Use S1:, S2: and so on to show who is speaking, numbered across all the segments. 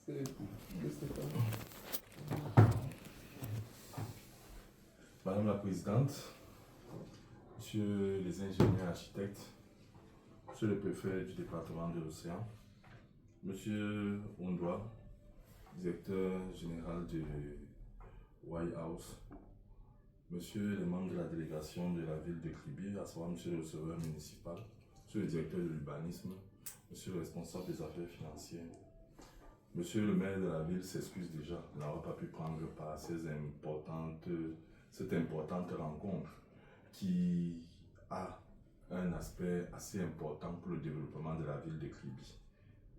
S1: C'est de Stéphane.
S2: Madame la Présidente, Monsieur les ingénieurs architectes, Monsieur le préfet du département de l'Océan, Monsieur Ondoa, directeur général de White House, Monsieur les membres de la délégation de la ville de Kribi, à savoir Monsieur le receveur municipal, Monsieur le directeur de l'urbanisme, Monsieur le responsable des affaires financières, Monsieur le maire de la ville s'excuse déjà de n'avoir pas pu prendre part à cette importante rencontre qui a un aspect assez important pour le développement de la ville de Kribi.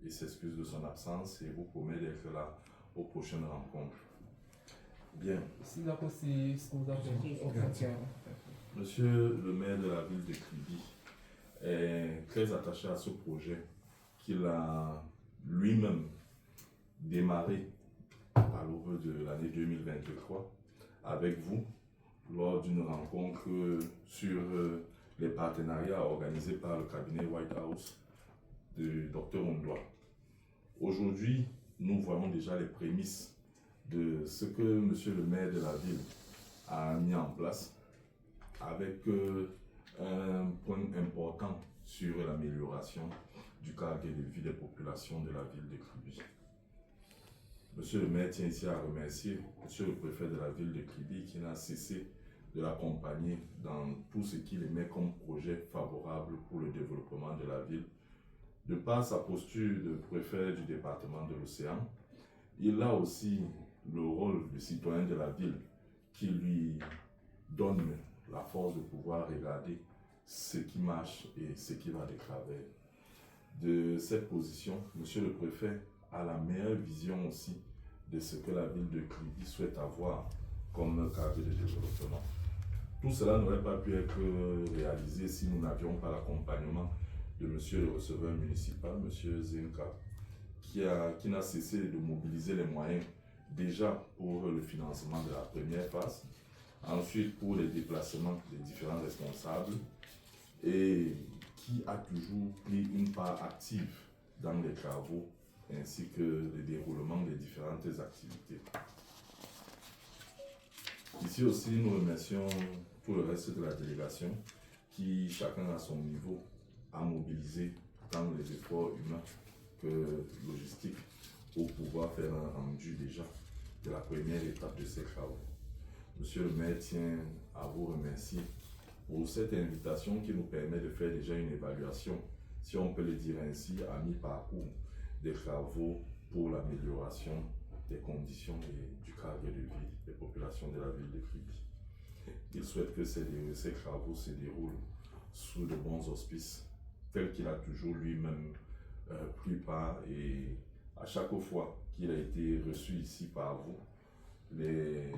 S2: Il s'excuse de son absence et vous promet d'être là aux prochaines rencontres. Bien.
S1: Si d'accord, c'est ce que vous avez dit.
S2: Monsieur le maire de la ville de Kribi est très attaché à ce projet qu'il a lui-même démarré à l'aube de l'année 2023 avec vous lors d'une rencontre sur les partenariats organisés par le cabinet White House de Dr Ondoa. Aujourd'hui, nous voyons déjà les prémices de ce que monsieur le maire de la ville a mis en place avec un point important sur l'amélioration du cadre de vie des populations de la ville de Kribi. Monsieur le maire tient ici à remercier monsieur le préfet de la ville de Kribi qui n'a cessé de l'accompagner dans tout ce qu'il émet comme projet favorable pour le développement de la ville. De par sa posture de préfet du département de l'Océan, il a aussi le rôle de citoyen de la ville qui lui donne la force de pouvoir regarder ce qui marche et ce qui va de travers. De cette position, monsieur le préfet a la meilleure vision aussi de ce que la ville de Kribi souhaite avoir comme cadre de développement. Tout cela n'aurait pas pu être réalisé si nous n'avions pas l'accompagnement de monsieur le receveur municipal, monsieur Zenka, qui n'a cessé de mobiliser les moyens déjà pour le financement de la première phase, ensuite pour les déplacements des différents responsables et qui a toujours pris une part active dans les travaux ainsi que le déroulement des différentes activités. Ici aussi, nous remercions tout le reste de la délégation qui, chacun à son niveau, a mobilisé tant les efforts humains que logistiques pour pouvoir faire un rendu déjà de la première étape de ces travaux. Monsieur le maire tient à vous remercier pour cette invitation qui nous permet de faire déjà une évaluation, si on peut le dire ainsi, à mi-parcours des travaux pour l'amélioration des conditions et du cadre de vie des populations de la ville de Kribi. Il souhaite que ces travaux se déroulent sous de bons auspices, tels qu'il a toujours lui-même pris part, et à chaque fois qu'il a été reçu ici par vous, les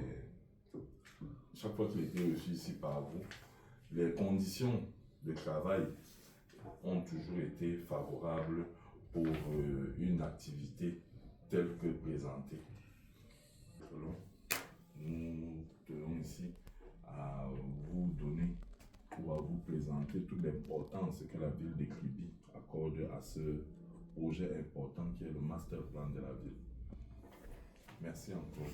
S2: conditions de travail ont toujours été favorables pour une activité telle que présentée. Nous tenons ici à vous donner ou à vous présenter toute l'importance que la ville de Kribi accorde à ce projet important qui est le master plan de la ville. Merci encore.